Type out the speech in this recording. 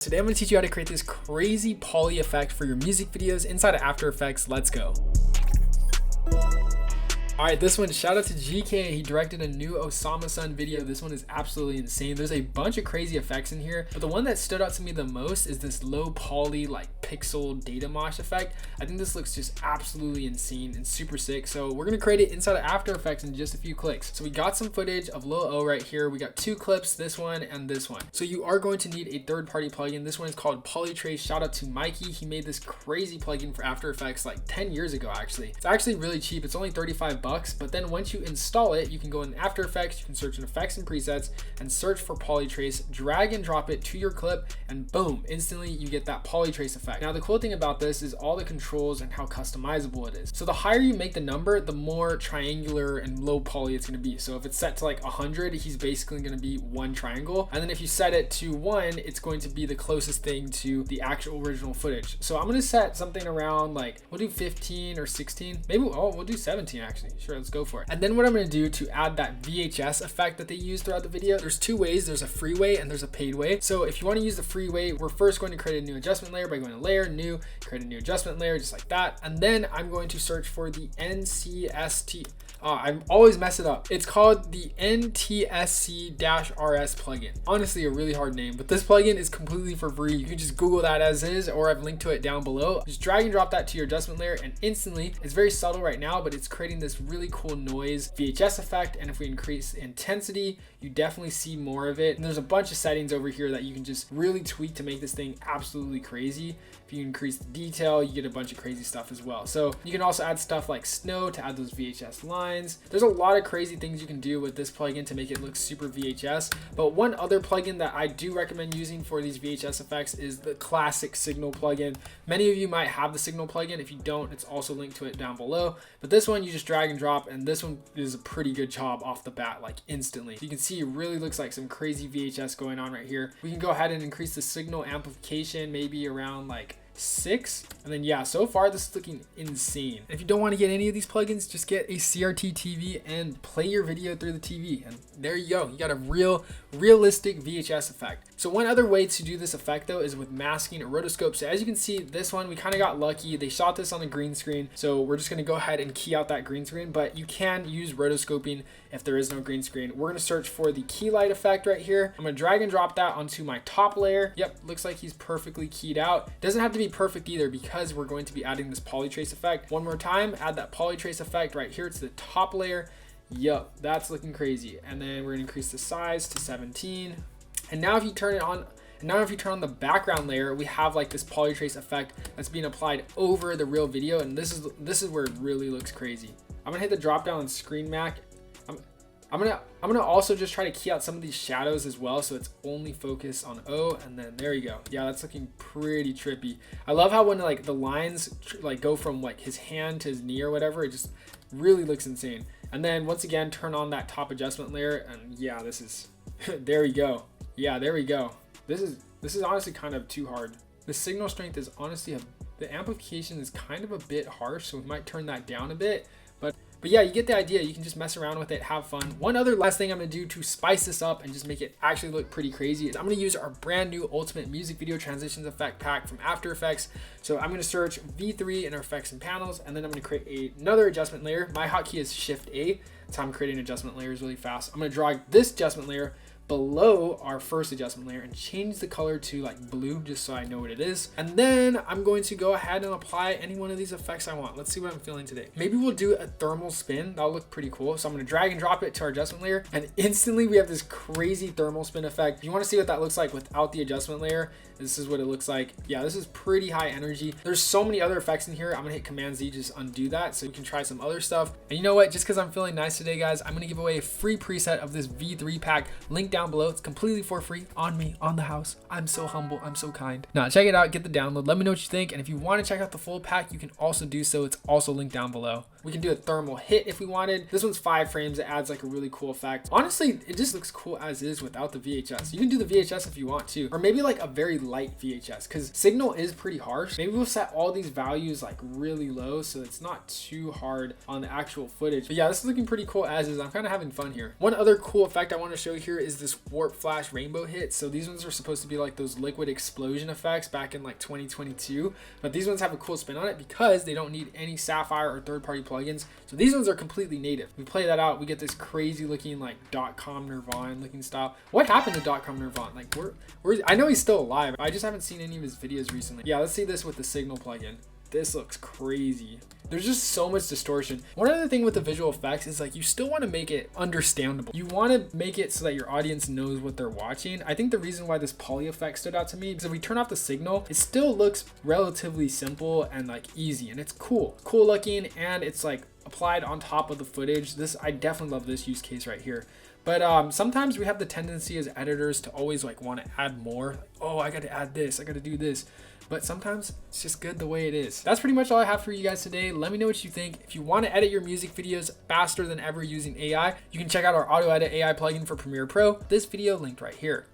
Today I'm going to teach you how to create this crazy poly effect for your music videos inside of After Effects. Let's go. Alright, this one, shout out to GK. He directed a new OSAMASON video. This one is absolutely insane. There's a bunch of crazy effects in here, but the one that stood out to me the most is this low poly, like pixel data mosh effect. I think this looks just absolutely insane and super sick. So we're going to create it inside of After Effects in just a few clicks. So we got some footage of Lil O right here. We got two clips, this one and this one. So you are going to need a third-party plugin. This one is called Polytrace. Shout out to Mikey. He made this crazy plugin for After Effects like 10 years ago actually. It's actually really cheap. It's only $35. But then once you install it, you can go in After Effects, you can search in effects and presets and search for Polytrace, drag and drop it to your clip, and boom, instantly you get that Polytrace effect. Now the cool thing about this is all the controls and how customizable it is. So the higher you make the number, the more triangular and low poly it's going to be. So if it's set to like 100, he's basically going to be one triangle. And then if you set it to 1, it's going to be the closest thing to the actual original footage. So I'm going to set something around like, we'll do 15 or 16, maybe, we'll do 17 actually. Sure, let's go for it. And then what I'm going to do to add that VHS effect that they use throughout the video, there's two ways. There's a free way and there's a paid way. So if you want to use the free way, we're first going to create a new adjustment layer by going to layer, new, create a new adjustment layer just like that. And then I'm going to search for the NCST. I always mess it up. It's called the NTSC-RS plugin. Honestly, a really hard name, but this plugin is completely for free. You can just Google that as is, or I've linked to it down below. Just drag and drop that to your adjustment layer, and instantly, it's very subtle right now, but it's creating this really cool noise VHS effect. And if we increase intensity, you definitely see more of it. And there's a bunch of settings over here that you can just really tweak to make this thing absolutely crazy. If you increase the detail, you get a bunch of crazy stuff as well. So you can also add stuff like snow to add those VHS lines. There's a lot of crazy things you can do with this plugin to make it look super VHS. But one other plugin that I do recommend using for these VHS effects is the classic Signal plugin. Many of you might have the Signal plugin. If you don't, it's also linked to it down below. But this one you just drag and drop, and this one is a pretty good job off the bat, like instantly. You can see it really looks like some crazy VHS going on right here. We can go ahead and increase the signal amplification maybe around like 6, and then yeah, so far this is looking insane. If you don't want to get any of these plugins, just get a CRT TV and play your video through the TV, and there you go. You got a realistic VHS effect. So one other way to do this effect though is with masking or rotoscope. So as you can see, this one we kind of got lucky. They shot this on a green screen, so we're just going to go ahead and key out that green screen, but you can use rotoscoping if there is no green screen. We're going to search for the key light effect right here. I'm going to drag and drop that onto my top layer. Yep, looks like he's perfectly keyed out. Doesn't have to be perfect either because we're going to be adding this Polytrace effect. One more time, add that Polytrace effect right here to the top layer. Yup, that's looking crazy. And then we're going to increase the size to 17. And now if you turn it on, if you turn on the background layer, we have like this Polytrace effect that's being applied over the real video, and this is where it really looks crazy. I'm gonna hit the drop down on Screen Mac. I'm gonna also just try to key out some of these shadows as well, so it's only focused on O, and then there you go. Yeah, that's looking pretty trippy. I love how when like the lines like go from like his hand to his knee or whatever, it just really looks insane. And then once again, turn on that top adjustment layer, and yeah, this is there we go. Yeah, there we go. This is honestly kind of too hard. The signal strength is honestly the amplification is kind of a bit harsh, so we might turn that down a bit. But yeah, you get the idea. You can just mess around with it, have fun. One other last thing I'm gonna do to spice this up and just make it actually look pretty crazy is I'm gonna use our brand new Ultimate Music Video Transitions Effect Pack from After Effects. So I'm gonna search V3 in our effects and panels, and then I'm gonna create another adjustment layer. My hotkey is Shift A. That's how I'm creating adjustment layers really fast. I'm gonna drag this adjustment layer below our first adjustment layer and change the color to like blue, just so I know what it is. And then I'm going to go ahead and apply any one of these effects I want. Let's see what I'm feeling today. Maybe we'll do a thermal spin. That'll look pretty cool. So I'm going to drag and drop it to our adjustment layer, and instantly we have this crazy thermal spin effect. If you want to see what that looks like without the adjustment layer, this is what it looks like. Yeah, this is pretty high energy. There's so many other effects in here. I'm gonna hit Command Z, just undo that so you can try some other stuff. And you know what? Just because I'm feeling nice today, guys, I'm gonna give away a free preset of this V3 pack. Link down below. It's completely for free on me, on the house. I'm so humble. I'm so kind. Now check it out. Get the download. Let me know what you think. And if you want to check out the full pack, you can also do so. It's also linked down below. We can do a thermal hit if we wanted. This one's 5 frames. It adds like a really cool effect. Honestly, it just looks cool as is without the VHS. You can do the VHS if you want to, or maybe like a very light VHS, because Signal is pretty harsh. Maybe we'll set all these values like really low so it's not too hard on the actual footage. But yeah, this is looking pretty cool as is. I'm kind of having fun here. One other cool effect I want to show here is the this warp flash rainbow hit. So these ones are supposed to be like those liquid explosion effects back in like 2022, but these ones have a cool spin on it because they don't need any Sapphire or third-party plugins. So these ones are completely native. We play that out, we get this crazy looking like .com Nirvana looking style. What happened to .com Nirvana? Like I know he's still alive. I just haven't seen any of his videos recently. Yeah, let's see this with the Signal plugin. This looks crazy. There's just so much distortion. One other thing with the visual effects is like you still want to make it understandable. You want to make it so that your audience knows what they're watching. I think the reason why this poly effect stood out to me is if we turn off the signal, it still looks relatively simple and like easy, and it's cool looking, and it's like applied on top of the footage. I definitely love this use case right here. But sometimes we have the tendency as editors to always like want to add more. Like, oh, I got to add this, I got to do this. But sometimes it's just good the way it is. That's pretty much all I have for you guys today. Let me know what you think. If you want to edit your music videos faster than ever using AI, you can check out our Auto Edit AI plugin for Premiere Pro. This video linked right here.